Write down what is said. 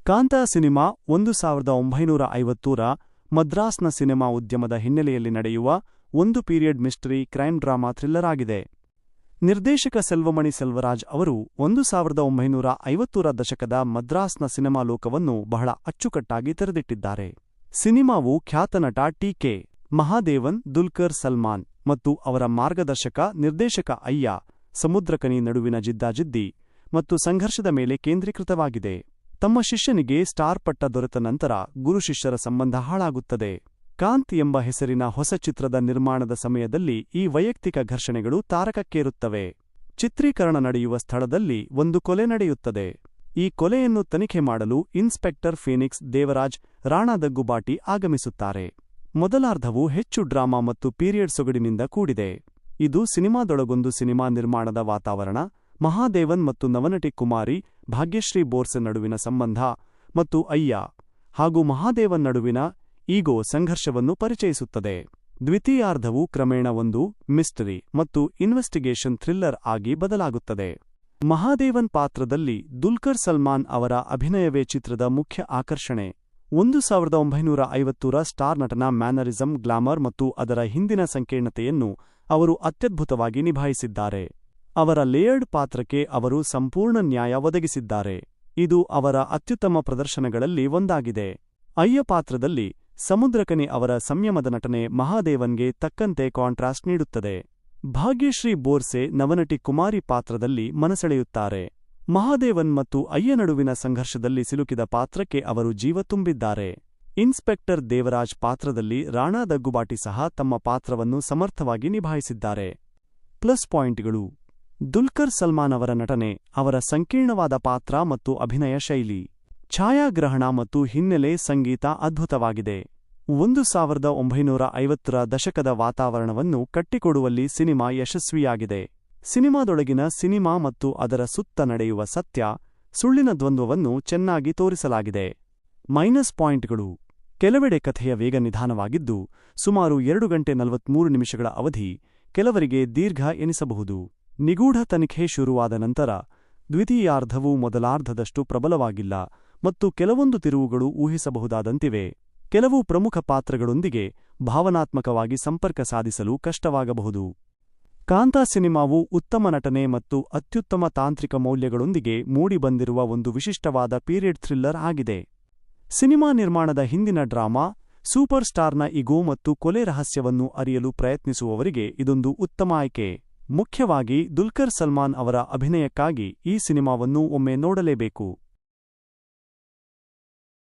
ಕಾಂತಾ cinema 1950ರ ಮದ್ರಾಸ್ನ cinema ಉದ್ಯಮದ ಹಿನ್ನೆಲೆಯಲ್ಲಿ ನಡೆಯುವ ಒಂದು period mystery crime drama thriller ಆಗಿದೆ. ನಿರ್ದೇಶಕ ಸೆಲ್ವಮಣಿ ಸೆಲ್ವರಾಜ್ ಅವರು 1950ರ ದಶಕದ ಮದ್ರಾಸ್ನ ಸಿನಿಮಾ ಲೋಕವನ್ನು ಬಹಳ ಅಚ್ಚುಕಟ್ಟಾಗಿ ತೆರೆದಿಟ್ಟಿದ್ದಾರೆ. ಸಿನಿಮಾವು ಖ್ಯಾತ ನಟ ಟಿ.ಕೆ. ಮಹಾದೇವನ್, ದುಲ್ಕರ್ ಸಲ್ಮಾನ್ ಮತ್ತು ಅವರ ಮಾರ್ಗದರ್ಶಕ ನಿರ್ದೇಶಕ ಅಯ್ಯ ಸಮುದ್ರಕನಿ ನಡುವಿನ ಜಿದ್ದಾಜಿದ್ದಿ ಮತ್ತು ಸಂಘರ್ಷದ ಮೇಲೆ ಕೇಂದ್ರೀಕೃತವಾಗಿದೆ. ತಮ್ಮ ಶಿಷ್ಯನಿಗೆ ಸ್ಟಾರ್ ಪಟ್ಟ ದೊರೆತ ನಂತರ ಗುರು-ಶಿಷ್ಯರ ಸಂಬಂಧ ಹಾಳಾಗುತ್ತದೆ. ಕಾಂತ್ ಎಂಬ ಹೆಸರಿನ ಹೊಸ ಚಿತ್ರದ ನಿರ್ಮಾಣದ ಸಮಯದಲ್ಲಿ ಈ ವೈಯಕ್ತಿಕ ಘರ್ಷಣೆಗಳು ತಾರಕಕ್ಕೇರುತ್ತವೆ. ಚಿತ್ರೀಕರಣ ನಡೆಯುವ ಸ್ಥಳದಲ್ಲಿ ಒಂದು ಕೊಲೆ ನಡೆಯುತ್ತದೆ. ಈ ಕೊಲೆಯನ್ನು ತನಿಖೆ ಮಾಡಲು ಇನ್ಸ್ಪೆಕ್ಟರ್ ಫೀನಿಕ್ಸ್ ದೇವರಾಜ್, ರಾಣಾ ದಗ್ಗುಬಾಟಿ ಆಗಮಿಸುತ್ತಾರೆ. ಮೊದಲಾರ್ಧವು ಹೆಚ್ಚು ಡ್ರಾಮಾ ಮತ್ತು ಪೀರಿಯಡ್ ಸೊಗಡಿನಿಂದ ಕೂಡಿದೆ. ಇದು ಸಿನಿಮಾದೊಳಗೊಂದು ಸಿನಿಮಾ ನಿರ್ಮಾಣದ ವಾತಾವರಣ, ಮಹಾದೇವನ್ ಮತ್ತು ನವನಟಿ ಕುಮಾರಿ ಭಾಗ್ಯಶ್ರೀ ಬೋರ್ಸೆ ನಡುವಿನ ಸಂಬಂಧ ಮತ್ತು ಅಯ್ಯ ಹಾಗೂ ಮಹಾದೇವನ್ ನಡುವಿನ ಈಗೋ ಸಂಘರ್ಷವನ್ನು ಪರಿಚಯಿಸುತ್ತದೆ. ದ್ವಿತೀಯಾರ್ಧವು ಕ್ರಮೇಣ ಒಂದು ಮಿಸ್ಟರಿ ಮತ್ತು ಇನ್ವೆಸ್ಟಿಗೇಷನ್ ಥ್ರಿಲ್ಲರ್ ಆಗಿ ಬದಲಾಗುತ್ತದೆ. ಮಹಾದೇವನ್ ಪಾತ್ರದಲ್ಲಿ ದುಲ್ಕರ್ ಸಲ್ಮಾನ್ ಅವರ ಅಭಿನಯವೇ ಚಿತ್ರದ ಮುಖ್ಯ ಆಕರ್ಷಣೆ. 1950ರ ಸ್ಟಾರ್ ನಟನ ಮ್ಯಾನರಿಸಂ, ಗ್ಲಾಮರ್ ಮತ್ತು ಅದರ ಹಿಂದಿನ ಸಂಕೀರ್ಣತೆಯನ್ನು ಅವರು ಅತ್ಯದ್ಭುತವಾಗಿ ನಿಭಾಯಿಸಿದ್ದಾರೆ. ಅವರ ಲೇಯರ್ಡ್ ಪಾತ್ರಕ್ಕೆ ಅವರು ಸಂಪೂರ್ಣ ನ್ಯಾಯ ಒದಗಿಸಿದ್ದಾರೆ. ಇದು ಅವರ ಅತ್ಯುತ್ತಮ ಪ್ರದರ್ಶನಗಳಲ್ಲಿ ಒಂದಾಗಿದೆ. ಅಯ್ಯ ಪಾತ್ರದಲ್ಲಿ ಸಮುದ್ರಕನಿ ಅವರ ಸಂಯಮದ ನಟನೆ ಮಹಾದೇವನ್ಗೆ ತಕ್ಕಂತೆ ಕಾಂಟ್ರಾಸ್ಟ್ ನೀಡುತ್ತದೆ. ಭಾಗ್ಯಶ್ರೀ ಬೋರ್ಸೆ ನವನಟಿ ಕುಮಾರಿ ಪಾತ್ರದಲ್ಲಿ ಮನಸೆಳೆಯುತ್ತಾರೆ. ಮಹಾದೇವನ್ ಮತ್ತು ಅಯ್ಯ ನಡುವಿನ ಸಂಘರ್ಷದಲ್ಲಿ ಸಿಲುಕಿದ ಪಾತ್ರಕ್ಕೆ ಅವರು ಜೀವ ತುಂಬಿದ್ದಾರೆ. ಇನ್ಸ್ಪೆಕ್ಟರ್ ದೇವರಾಜ್ ಪಾತ್ರದಲ್ಲಿ ರಾಣಾ ದಗ್ಗುಬಾಟಿ ಸಹ ತಮ್ಮ ಪಾತ್ರವನ್ನು ಸಮರ್ಥವಾಗಿ ನಿಭಾಯಿಸಿದ್ದಾರೆ. ಪ್ಲಸ್ ಪಾಯಿಂಟ್ಗಳು: ದುಲ್ಕರ್ ಸಲ್ಮಾನ್ ಅವರ ನಟನೆ, ಅವರ ಸಂಕೀರ್ಣವಾದ ಪಾತ್ರ ಮತ್ತು ಅಭಿನಯ ಶೈಲಿ. ಛಾಯಾಗ್ರಹಣ ಮತ್ತು ಹಿನ್ನೆಲೆ ಸಂಗೀತ ಅದ್ಭುತವಾಗಿದೆ. 1950ರ ದಶಕದ ವಾತಾವರಣವನ್ನು ಕಟ್ಟಿಕೊಡುವಲ್ಲಿ ಸಿನಿಮಾ ಯಶಸ್ವಿಯಾಗಿದೆ. ಸಿನಿಮಾದೊಳಗಿನ ಸಿನಿಮಾ ಮತ್ತು ಅದರ ಸುತ್ತ ನಡೆಯುವ ಸತ್ಯ, ಸುಳ್ಳಿನ ದ್ವಂದ್ವವನ್ನು ಚೆನ್ನಾಗಿ ತೋರಿಸಲಾಗಿದೆ. ಮೈನಸ್ ಪಾಯಿಂಟ್ಗಳು: ಕೆಲವೆಡೆ ಕಥೆಯ ವೇಗ ನಿಧಾನವಾಗಿದ್ದು, ಸುಮಾರು 2 ಗಂಟೆ 43 ನಿಮಿಷಗಳ ಅವಧಿ ಕೆಲವರಿಗೆ ದೀರ್ಘ ಎನಿಸಬಹುದು. ನಿಗೂಢ ತನಿಖೆ ಶುರುವಾದ ನಂತರ ದ್ವಿತೀಯಾರ್ಧವು ಮೊದಲಾರ್ಧದಷ್ಟು ಪ್ರಬಲವಾಗಿಲ್ಲ ಮತ್ತು ಕೆಲವೊಂದು ತಿರುವುಗಳು ಊಹಿಸಬಹುದಾದಂತಿವೆ. ಕೆಲವು ಪ್ರಮುಖ ಪಾತ್ರಗಳೊಂದಿಗೆ ಭಾವನಾತ್ಮಕವಾಗಿ ಸಂಪರ್ಕ ಸಾಧಿಸಲು ಕಷ್ಟವಾಗಬಹುದು. ಕಾಂತಾ ಸಿನಿಮಾವು ಉತ್ತಮ ನಟನೆ ಮತ್ತು ಅತ್ಯುತ್ತಮ ತಾಂತ್ರಿಕ ಮೌಲ್ಯಗಳೊಂದಿಗೆ ಮೂಡಿಬಂದಿರುವ ಒಂದು ವಿಶಿಷ್ಟವಾದ ಪೀರಿಯಡ್ ಥ್ರಿಲ್ಲರ್ ಆಗಿದೆ. ಸಿನಿಮಾ ನಿರ್ಮಾಣದ ಹಿಂದಿನ ಡ್ರಾಮಾ, ಸೂಪರ್ ಸ್ಟಾರ್ನ ಇಗೋ ಮತ್ತು ಕೊಲೆ ರಹಸ್ಯವನ್ನು ಅರಿಯಲು ಪ್ರಯತ್ನಿಸುವವರಿಗೆ ಇದೊಂದು ಉತ್ತಮ ಆಯ್ಕೆ. ಮುಖ್ಯವಾಗಿ ದುಲ್ಕರ್ ಸಲ್ಮಾನ್ ಅವರ ಅಭಿನಯಕ್ಕಾಗಿ ಈ ಸಿನಿಮಾವನ್ನು ಒಮ್ಮೆ ನೋಡಲೇಬೇಕು.